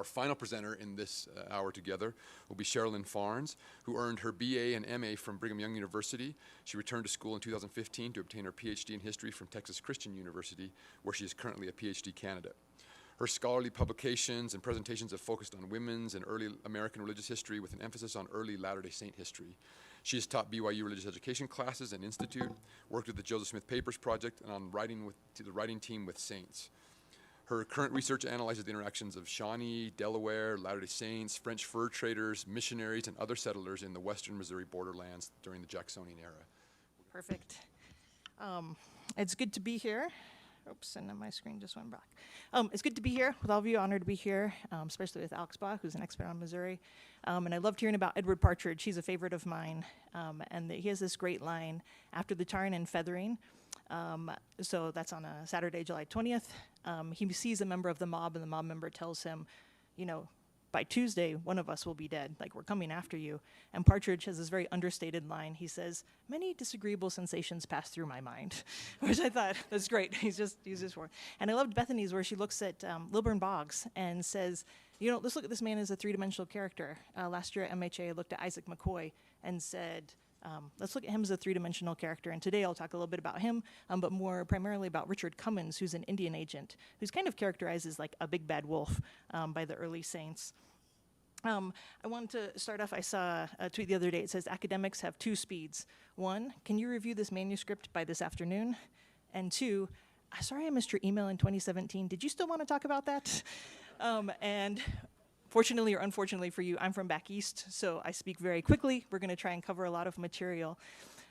Our final presenter in this hour together will be Sherilyn Farnes, who earned her BA and MA from Brigham Young University. She returned to school in 2015 to obtain her PhD in history from Texas Christian University, where she is currently a PhD candidate. Her scholarly publications and presentations have focused on women's and early American religious history with an emphasis on early Latter-day Saint history. She has taught BYU religious education classes and institute, worked with the Joseph Smith Papers Project, and on the writing team with Saints. Her current research analyzes the interactions of Shawnee, Delaware, Latter-day Saints, French fur traders, missionaries, and other settlers in the western Missouri borderlands during the Jacksonian era. Perfect. It's good to be here. Oops, and then my screen just went black. It's good to be here with all of you. Honored to be here, especially with Alex Bach, who's an expert on Missouri. And I loved hearing about Edward Partridge. He's a favorite of mine. And he has this great line, after the tarring and feathering. So that's on a Saturday, July 20th. He sees a member of the mob, and the mob member tells him, you know, by Tuesday, one of us will be dead. Like, we're coming after you. And Partridge has this very understated line. He says, "Many disagreeable sensations pass through my mind," which I thought, that's great. He's just for. And I loved Bethany's, where she looks at Lilburn Boggs and says, you know, let's look at this man as a three-dimensional character. Last year at MHA, I looked at Isaac McCoy and said, let's look at him as a three-dimensional character. And today I'll talk a little bit about him, but more primarily about Richard Cummins, who's an Indian agent, who's kind of characterized as like a big bad wolf by the early saints. I wanted to start off, I saw a tweet the other day. It says, academics have two speeds. One, can you review this manuscript by this afternoon? And two, sorry I missed your email in 2017. Did you still want to talk about that? And fortunately or unfortunately for you, I'm from back east, so I speak very quickly. We're going to try and cover a lot of material.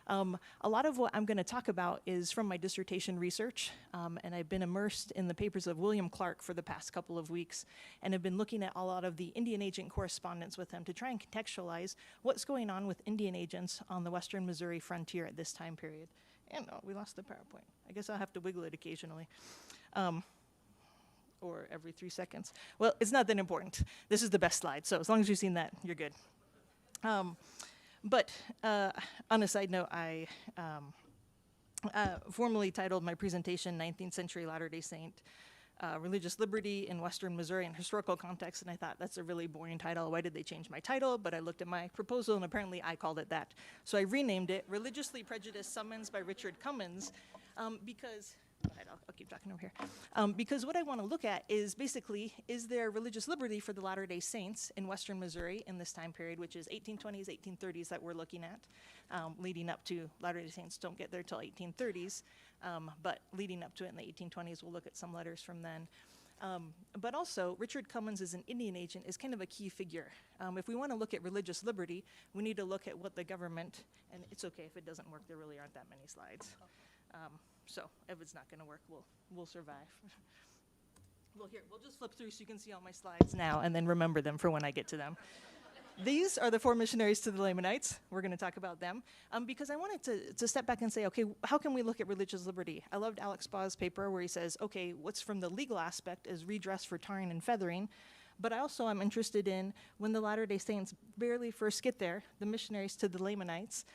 A lot of what I'm going to talk about is from my dissertation research, and I've been immersed in the papers of William Clark for the past couple of weeks, and have been looking at a lot of the Indian agent correspondence with him to try and contextualize what's going on with Indian agents on the western Missouri frontier at this time period. And oh, we lost the PowerPoint. I guess I'll have to wiggle it occasionally. Or every 3 seconds. Well, it's not that important. This is the best slide, so as long as you've seen that, you're good. But on a side note, I formally titled my presentation 19th-Century Latter-day Saint, Religious Liberty in Western Missouri in Historical Context, and I thought, that's a really boring title. Why did they change my title? But I looked at my proposal, and apparently I called it that. So I renamed it Religiously Prejudiced Summons by Richard Cummins, because... I'll keep talking over here. Because what I want to look at is basically, is there religious liberty for the Latter-day Saints in western Missouri in this time period, which is 1820s, 1830s that we're looking at, leading up to Latter-day Saints don't get there till 1830s, but leading up to it in the 1820s, we'll look at some letters from then. But also, Richard Cummins as an Indian agent is kind of a key figure. If we want to look at religious liberty, we need to look at what the government, and it's okay if it doesn't work, there really aren't that many slides. So if it's not going to work, we'll survive. Well, here, we'll just flip through so you can see all my slides now and then remember them for when I get to them. These are the 4 missionaries to the Lamanites. We're going to talk about them because I wanted to step back and say, okay, how can we look at religious liberty? I loved Alex Baugh's paper where he says, okay, what's from the legal aspect is redress for tarring and feathering. But I also am interested in when the Latter-day Saints barely first get there, the missionaries to the Lamanites,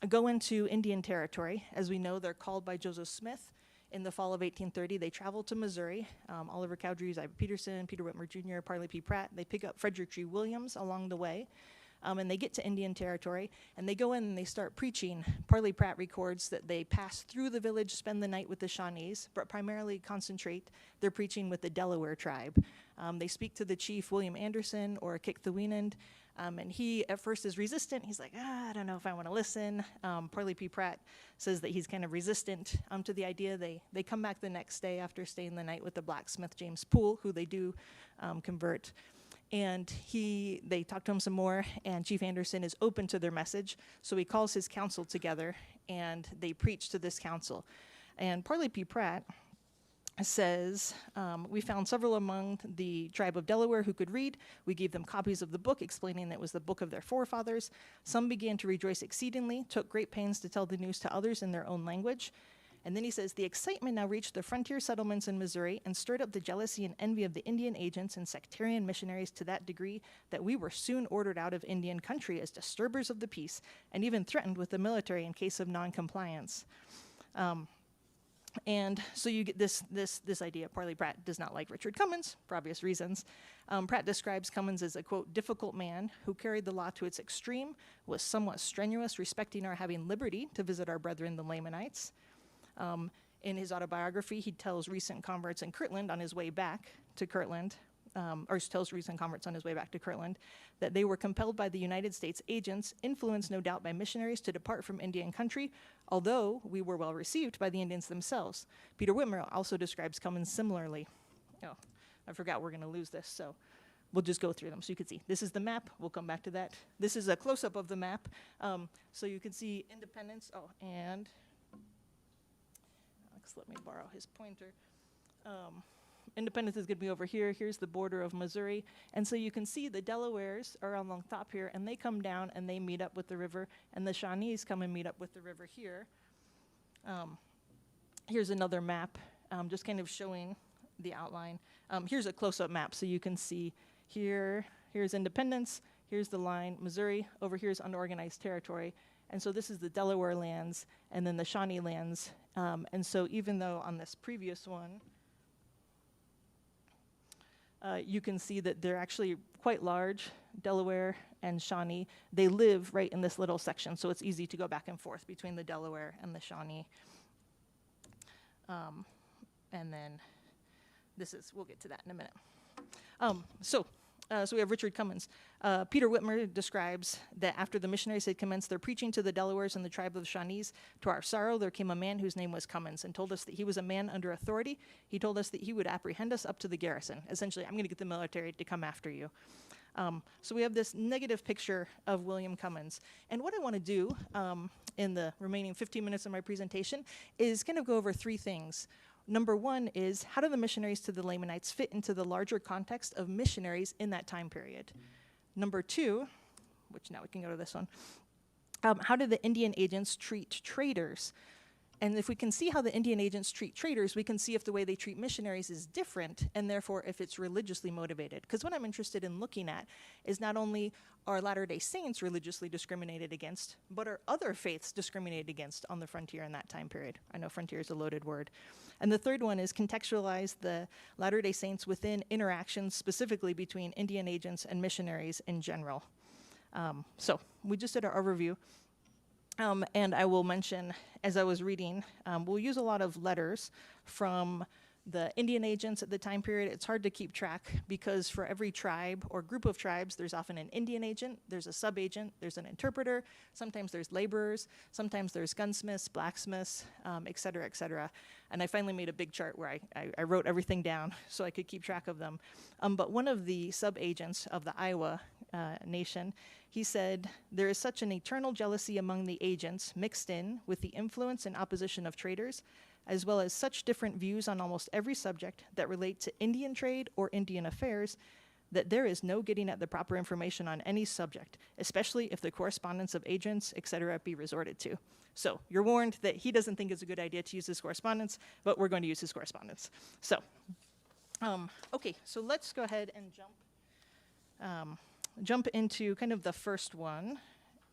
go into Indian territory. As we know, they're called by Joseph Smith in the fall of 1830. They travel to Missouri. Oliver Cowdery, Ivor Peterson, Peter Whitmer Jr., Parley P. Pratt. They pick up Frederick G. Williams along the way. And they get to Indian territory, and they go in and they start preaching. Parley Pratt records that they pass through the village, spend the night with the Shawnees, but primarily concentrate their preaching with the Delaware tribe. They speak to the chief, William Anderson, or Kickthawinan, and he at first is resistant. He's like, I don't know if I want to listen. Parley P. Pratt says that he's kind of resistant to the idea. They come back the next day after staying the night with the blacksmith, James Poole, who they do convert. And they talk to him some more, and Chief Anderson is open to their message, so he calls his council together, and they preach to this council. And Parley P. Pratt says, we found several among the tribe of Delaware who could read. We gave them copies of the book, explaining that it was the book of their forefathers. Some began to rejoice exceedingly, took great pains to tell the news to others in their own language. And then he says, the excitement now reached the frontier settlements in Missouri and stirred up the jealousy and envy of the Indian agents and sectarian missionaries to that degree that we were soon ordered out of Indian country as disturbers of the peace and even threatened with the military in case of noncompliance. And so you get this idea. Parley Pratt does not like Richard Cummins for obvious reasons. Pratt describes Cummins as a, quote, difficult man who carried the law to its extreme, was somewhat strenuous, respecting our having liberty to visit our brethren the Lamanites. In his autobiography, he tells recent converts in Kirtland on his way back to Kirtland, that they were compelled by the United States agents, influenced no doubt by missionaries, to depart from Indian country, although we were well received by the Indians themselves. Peter Whitmer also describes Cummins similarly. Oh, I forgot we're going to lose this, so we'll just go through them so you can see. This is the map. We'll come back to that. This is a close-up of the map, so you can see Independence. Oh, and Alex, let me borrow his pointer. Independence is going to be over here. Here's the border of Missouri. And so you can see the Delawares are on the top here, and they come down and they meet up with the river, and the Shawnees come and meet up with the river here. Here's another map, just kind of showing the outline. Here's a close-up map, so you can see here's Independence, here's the line, Missouri, over here's unorganized territory. And so this is the Delaware lands, and then the Shawnee lands. And so even though on this previous one, you can see that they're actually quite large, Delaware and Shawnee. They live right in this little section, so it's easy to go back and forth between the Delaware and the Shawnee. And then we'll get to that in a minute. So we have Richard Cummins. Peter Whitmer describes that after the missionaries had commenced their preaching to the Delawares and the tribe of the Shawnees, to our sorrow there came a man whose name was Cummins and told us that he was a man under authority. He told us that he would apprehend us up to the garrison. Essentially, I'm going to get the military to come after you. So we have this negative picture of William Cummins. And what I want to do in the remaining 15 minutes of my presentation is kind of go over three things. Number one is, how do the missionaries to the Lamanites fit into the larger context of missionaries in that time period? Number two, which now we can go to this one, how do the Indian agents treat traders? And if we can see how the Indian agents treat traders, we can see if the way they treat missionaries is different, and therefore if it's religiously motivated. Because what I'm interested in looking at is not only are Latter-day Saints religiously discriminated against, but are other faiths discriminated against on the frontier in that time period? I know frontier is a loaded word. And the third one is contextualize the Latter-day Saints within interactions specifically between Indian agents and missionaries in general. So we just did our overview. And I will mention, as I was reading, we'll use a lot of letters from the Indian agents at the time period. It's hard to keep track because for every tribe or group of tribes, there's often an Indian agent, there's a sub-agent, there's an interpreter, sometimes there's laborers, sometimes there's gunsmiths, blacksmiths, et cetera, et cetera. And I finally made a big chart where I wrote everything down so I could keep track of them. But one of the sub-agents of the Iowa nation, he said, there is such an eternal jealousy among the agents mixed in with the influence and opposition of traders, as well as such different views on almost every subject that relate to Indian trade or Indian affairs, that there is no getting at the proper information on any subject, especially if the correspondence of agents, et cetera, be resorted to. So you're warned that he doesn't think it's a good idea to use his correspondence, but we're going to use his correspondence. So, okay, so let's go ahead and jump into kind of the first one.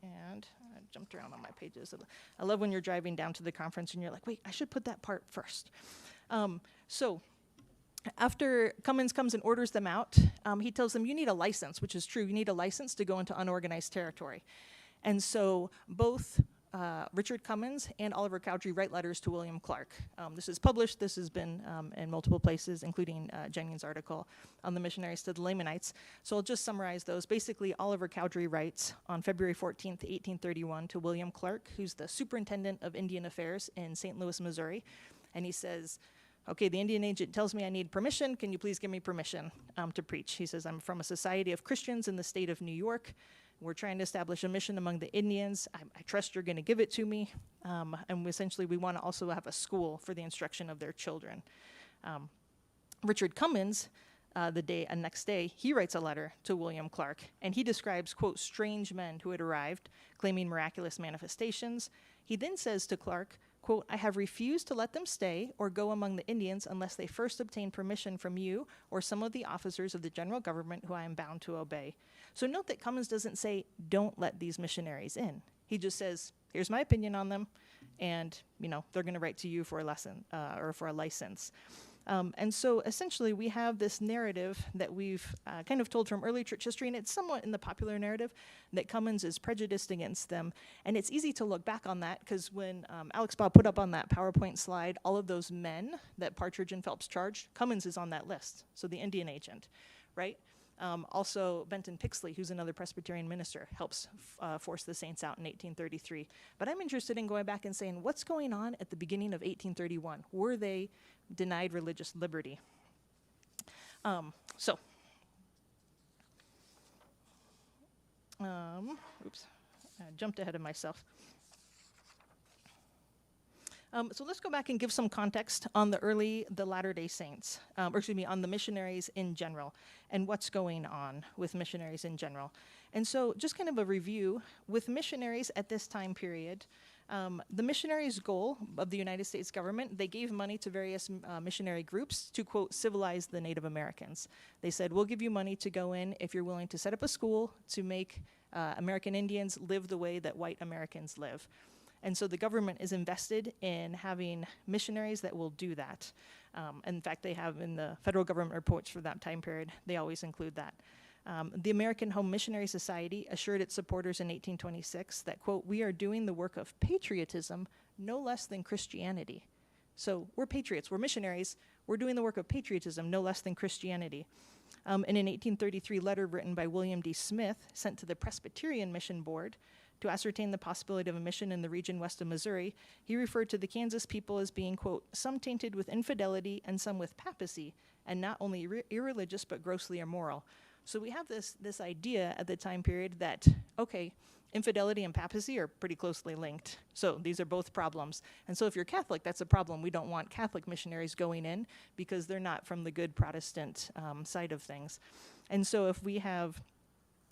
And I jumped around on my pages. I love when you're driving down to the conference and you're like, wait, I should put that part first. So after Cummins comes and orders them out, he tells them, you need a license, which is true. You need a license to go into unorganized territory. And so both Richard Cummins and Oliver Cowdery write letters to William Clark. This is published. This has been in multiple places, including Jennings' article on the missionaries to the Lamanites. So I'll just summarize those. Basically, Oliver Cowdery writes on February 14th, 1831 to William Clark, who's the superintendent of Indian Affairs in St. Louis, Missouri. And he says, okay, the Indian agent tells me I need permission. Can you please give me permission to preach? He says, I'm from a society of Christians in the state of New York. We're trying to establish a mission among the Indians. I trust you're going to give it to me. And essentially, we want to also have a school for the instruction of their children. Richard Cummins, next day, he writes a letter to William Clark, and he describes, quote, strange men who had arrived, claiming miraculous manifestations. He then says to Clark, quote, I have refused to let them stay or go among the Indians unless they first obtain permission from you or some of the officers of the general government who I am bound to obey. So note that Cummins doesn't say, don't let these missionaries in. He just says, here's my opinion on them, and they're going to write to you for a lesson or for a license. And so essentially we have this narrative that we've kind of told from early church history, and it's somewhat in the popular narrative, that Cummins is prejudiced against them. And it's easy to look back on that because when Alex Baugh put up on that PowerPoint slide all of those men that Partridge and Phelps charged, Cummins is on that list, so the Indian agent, right? Also, Benton Pixley, who's another Presbyterian minister, helps force the saints out in 1833. But I'm interested in going back and saying, what's going on at the beginning of 1831? Were they denied religious liberty? Oops, I jumped ahead of myself. So let's go back and give some context on the Latter-day Saints, on the missionaries in general, and what's going on with missionaries in general. And so just kind of a review, with missionaries at this time period, the missionaries' goal of the United States government, they gave money to various missionary groups to, quote, civilize the Native Americans. They said, we'll give you money to go in if you're willing to set up a school to make American Indians live the way that white Americans live. And so the government is invested in having missionaries that will do that. In fact, they have in the federal government reports for that time period, they always include that. The American Home Missionary Society assured its supporters in 1826 that, quote, we are doing the work of patriotism no less than Christianity. So we're patriots, we're missionaries, we're doing the work of patriotism no less than Christianity. In an 1833 letter written by William D. Smith, sent to the Presbyterian Mission Board, to ascertain the possibility of a mission in the region west of Missouri, he referred to the Kansas people as being, quote, some tainted with infidelity and some with papacy, and not only irreligious but grossly immoral. So we have this idea at the time period that, okay, infidelity and papacy are pretty closely linked. So these are both problems. And so if you're Catholic, that's a problem. We don't want Catholic missionaries going in because they're not from the good Protestant side of things. And so if we have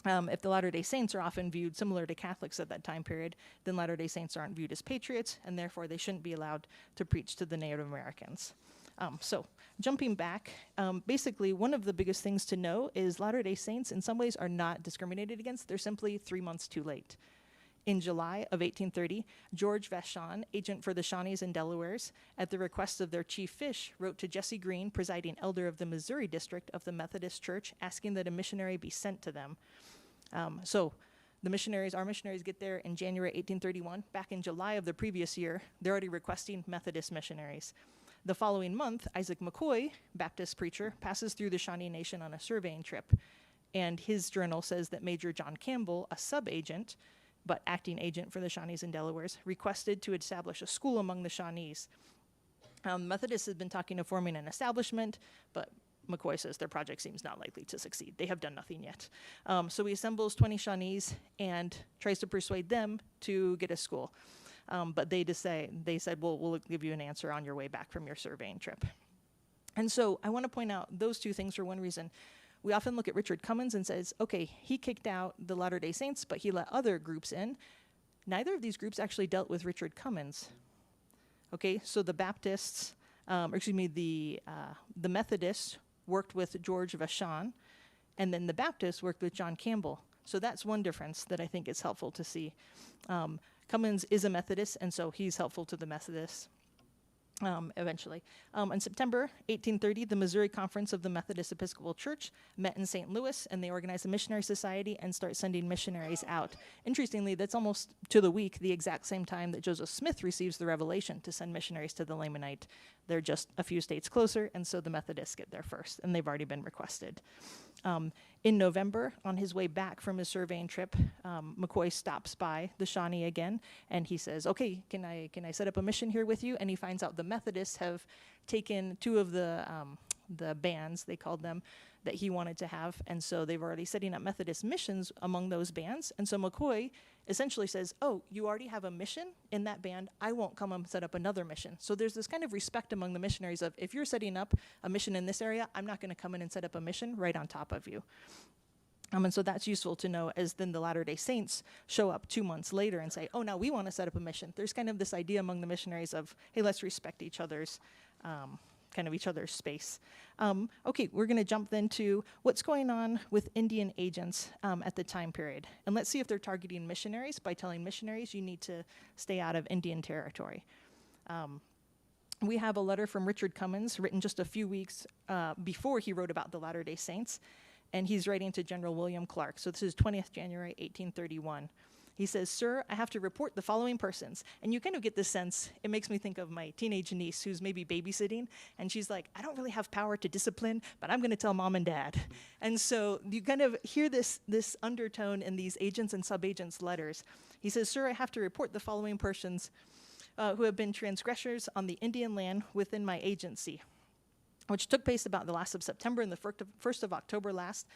if the Latter-day Saints are often viewed similar to Catholics at that time period, then Latter-day Saints aren't viewed as patriots, and therefore they shouldn't be allowed to preach to the Native Americans. So jumping back, basically one of the biggest things to know is Latter-day Saints in some ways are not discriminated against. They're simply 3 months too late. In July of 1830, George Vashon, agent for the Shawnees and Delawares, at the request of their chief Fish, wrote to Jesse Green, presiding elder of the Missouri district of the Methodist Church, asking that a missionary be sent to them. So our missionaries get there in January 1831. Back in July of the previous year, they're already requesting Methodist missionaries. The following month, Isaac McCoy, Baptist preacher, passes through the Shawnee Nation on a surveying trip. And his journal says that Major John Campbell, a sub-agent, but acting agent for the Shawnees and Delawares, requested to establish a school among the Shawnees. Methodists had been talking of forming an establishment, but McCoy says their project seems not likely to succeed. They have done nothing yet. So he assembles 20 Shawnees and tries to persuade them to get a school. But they said, well, we'll give you an answer on your way back from your surveying trip. And so I want to point out those two things for one reason. We often look at Richard Cummins and says, okay, he kicked out the Latter-day Saints, but he let other groups in. Neither of these groups actually dealt with Richard Cummins. Okay, so the Baptists, the Methodists worked with George Vashon, and then the Baptists worked with John Campbell. So that's one difference that I think is helpful to see. Cummins is a Methodist, and so he's helpful to the Methodists. Eventually. In September 1830, the Missouri Conference of the Methodist Episcopal Church met in St. Louis, and they organized a missionary society and start sending missionaries out. Interestingly, that's almost to the week, the exact same time that Joseph Smith receives the revelation to send missionaries to the Lamanite. They're just a few states closer, and so the Methodists get there first, and they've already been requested. In November, on his way back from his surveying trip, McCoy stops by the Shawnee again, and he says, okay, can I set up a mission here with you? And he finds out the Methodists have taken two of the bands, they called them, that he wanted to have, and so they've already setting up Methodist missions among those bands. And so McCoy essentially says, oh, you already have a mission in that band, I won't come and set up another mission. So there's this kind of respect among the missionaries of, if you're setting up a mission in this area, I'm not going to come in and set up a mission right on top of you. And so that's useful to know as then the Latter-day Saints show up 2 months later and say, oh, now we want to set up a mission. There's kind of this idea among the missionaries of, hey, let's respect each other's kind of each other's space. Okay, we're going to jump then to what's going on with Indian agents at the time period. And let's see if they're targeting missionaries by telling missionaries you need to stay out of Indian territory. We have a letter from Richard Cummins written just a few weeks before he wrote about the Latter-day Saints, and he's writing to General William Clark. So this is 20th January, 1831. He says, "Sir, I have to report the following persons." And you kind of get this sense, it makes me think of my teenage niece who's maybe babysitting, and she's like, I don't really have power to discipline, but I'm going to tell mom and dad. And so you kind of hear this undertone in these agents and subagents' letters. He says, "Sir, I have to report the following persons who have been transgressors on the Indian land within my agency, which took place about the last of September and the 1st of October last."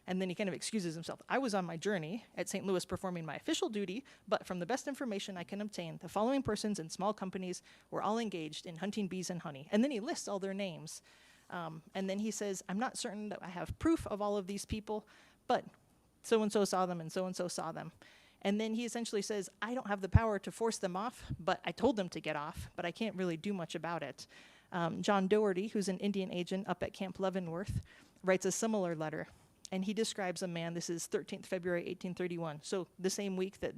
And then he kind of excuses himself. "I was on my journey at St. Louis performing my official duty, but from the best information I can obtain, the following persons in small companies were all engaged in hunting bees and honey." And then he lists all their names. And then he says, "I'm not certain that I have proof of all of these people, but so-and-so saw them and so-and-so saw them." And then he essentially says, "I don't have the power to force them off, but I told them to get off, but I can't really do much about it." John Doherty, who's an Indian agent up at Camp Leavenworth, writes a similar letter. And he describes a man, this is 13th February, 1831. So the same week that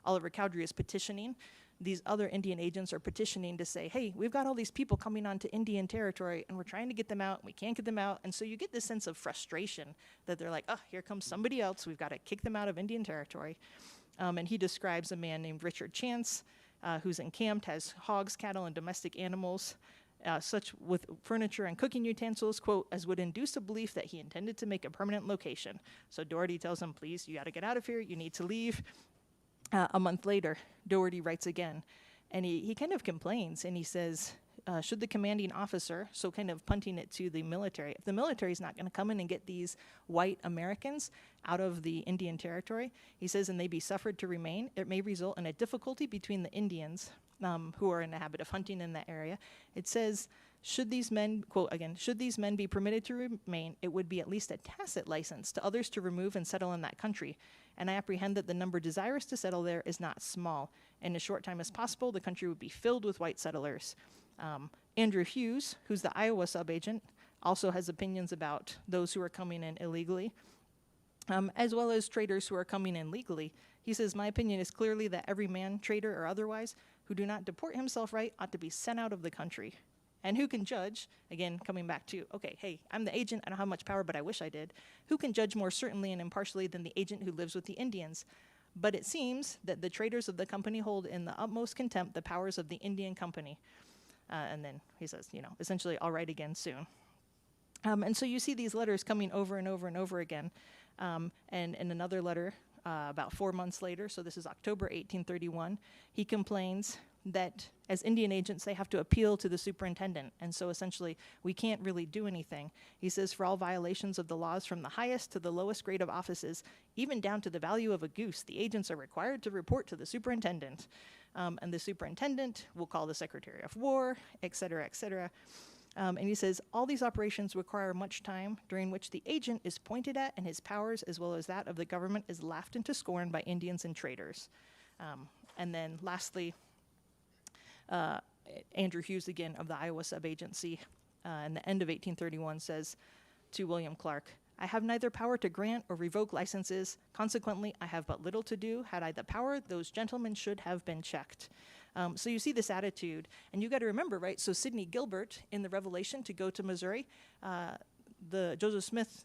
Oliver Cowdery is petitioning, these other Indian agents are petitioning to say, hey, we've got all these people coming onto Indian territory, and we're trying to get them out, and we can't get them out. And so you get this sense of frustration that they're like, oh, here comes somebody else. We've got to kick them out of Indian territory. And he describes a man named Richard Chance, who's encamped, has hogs, cattle, and domestic animals, such with furniture and cooking utensils, quote, as would induce a belief that he intended to make a permanent location. So Doherty tells him, please, you got to get out of here. You need to leave. A month later, Doherty writes again, and he kind of complains, and he says, should the commanding officer, so kind of punting it to the military, if the military is not going to come in and get these white Americans out of the Indian territory, he says, and they be suffered to remain, it may result in a difficulty between the Indians who are in the habit of hunting in that area. It says, should these men, quote again, should these men be permitted to remain, it would be at least a tacit license to others to remove and settle in that country. And I apprehend that the number desirous to settle there is not small. In as short time as possible, the country would be filled with white settlers. Andrew Hughes, who's the Iowa subagent, also has opinions about those who are coming in illegally, as well as traders who are coming in legally. He says, my opinion is clearly that every man, trader or otherwise, who do not deport himself right ought to be sent out of the country. And who can judge, again, coming back to, okay, hey, I'm the agent, I don't have much power, but I wish I did. Who can judge more certainly and impartially than the agent who lives with the Indians? But it seems that the traders of the company hold in the utmost contempt the powers of the Indian company. And then he says, essentially, I'll write again soon. And so you see these letters coming over and over and over again. And in another letter, about 4 months later, so this is October 1831, he complains that as Indian agents, they have to appeal to the superintendent. And so essentially, we can't really do anything. He says, for all violations of the laws from the highest to the lowest grade of offices, even down to the value of a goose, the agents are required to report to the superintendent. And the superintendent will call the Secretary of War, et cetera, et cetera. And he says, all these operations require much time during which the agent is pointed at and his powers, as well as that of the government, is laughed into scorn by Indians and traders. And then lastly, Andrew Hughes, again, of the Iowa Subagency, in the end of 1831 says to William Clark, I have neither power to grant or revoke licenses. Consequently, I have but little to do. Had I the power, those gentlemen should have been checked. So you see this attitude, and you got to remember, right? So Sidney Gilbert in the Revelation to go to Missouri, the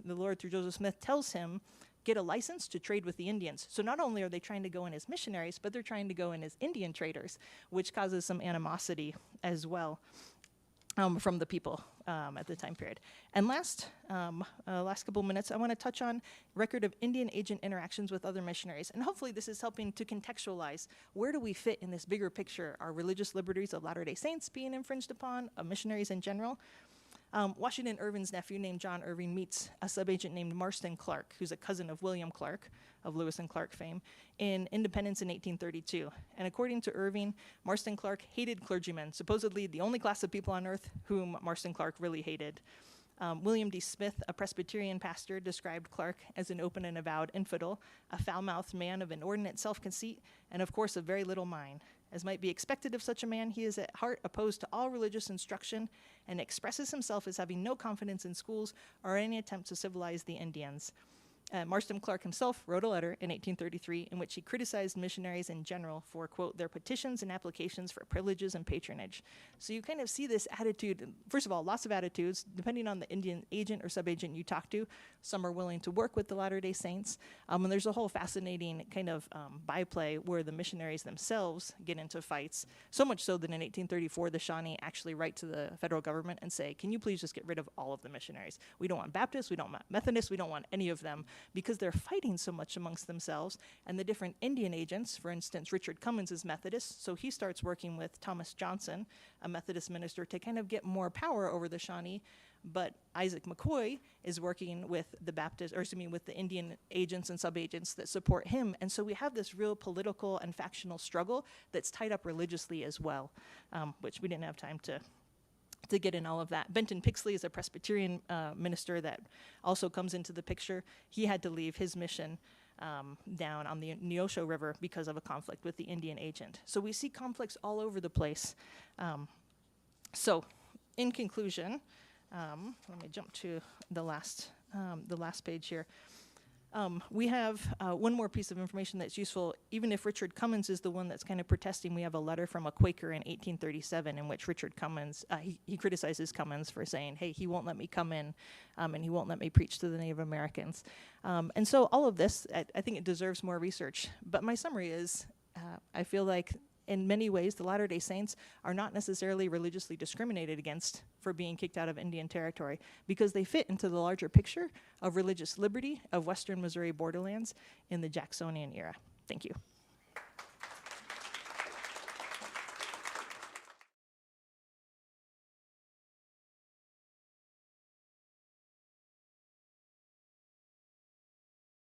Lord through Joseph Smith tells him, get a license to trade with the Indians. So not only are they trying to go in as missionaries, but they're trying to go in as Indian traders, which causes some animosity as well from the people at the time period. And last couple minutes, I want to touch on record of Indian agent interactions with other missionaries. And hopefully this is helping to contextualize where do we fit in this bigger picture, are religious liberties of Latter-day Saints being infringed upon, of missionaries in general. Washington Irving's nephew named John Irving meets a subagent named Marston Clark, who's a cousin of William Clark, of Lewis and Clark fame, in Independence in 1832. And according to Irving, Marston Clark hated clergymen, supposedly the only class of people on earth whom Marston Clark really hated. William D. Smith, a Presbyterian pastor, described Clark as an open and avowed infidel, a foul-mouthed man of inordinate self-conceit, and of course of very little mind. As might be expected of such a man, he is at heart opposed to all religious instruction and expresses himself as having no confidence in schools or any attempt to civilize the Indians. Marston Clark himself wrote a letter in 1833 in which he criticized missionaries in general for, quote, their petitions and applications for privileges and patronage. So you kind of see this attitude, first of all, lots of attitudes, depending on the Indian agent or subagent you talk to. Some are willing to work with the Latter-day Saints. And there's a whole fascinating kind of byplay where the missionaries themselves get into fights, so much so that in 1834, the Shawnee actually write to the federal government and say, can you please just get rid of all of the missionaries? We don't want Baptists, we don't want Methodists, we don't want any of them, because they're fighting so much amongst themselves. And the different Indian agents, for instance, Richard Cummins is Methodist, so he starts working with Thomas Johnson, a Methodist minister, to kind of get more power over the Shawnee. But Isaac McCoy is working with with the Indian agents and subagents that support him. And so we have this real political and factional struggle that's tied up religiously as well, which we didn't have time to get in all of that. Benton Pixley is a Presbyterian minister that also comes into the picture. He had to leave his mission down on the Neosho River because of a conflict with the Indian agent. So we see conflicts all over the place. So in conclusion, let me jump to the last page here. We have one more piece of information that's useful. Even if Richard Cummins is the one that's kind of protesting, we have a letter from a Quaker in 1837 in which Richard Cummins, he criticizes Cummins for saying, hey, he won't let me come in and he won't let me preach to the Native Americans. And so all of this, I think it deserves more research. But my summary is, I feel like in many ways, the Latter-day Saints are not necessarily religiously discriminated against for being kicked out of Indian territory because they fit into the larger picture of religious liberty of Western Missouri borderlands in the Jacksonian era. Thank you.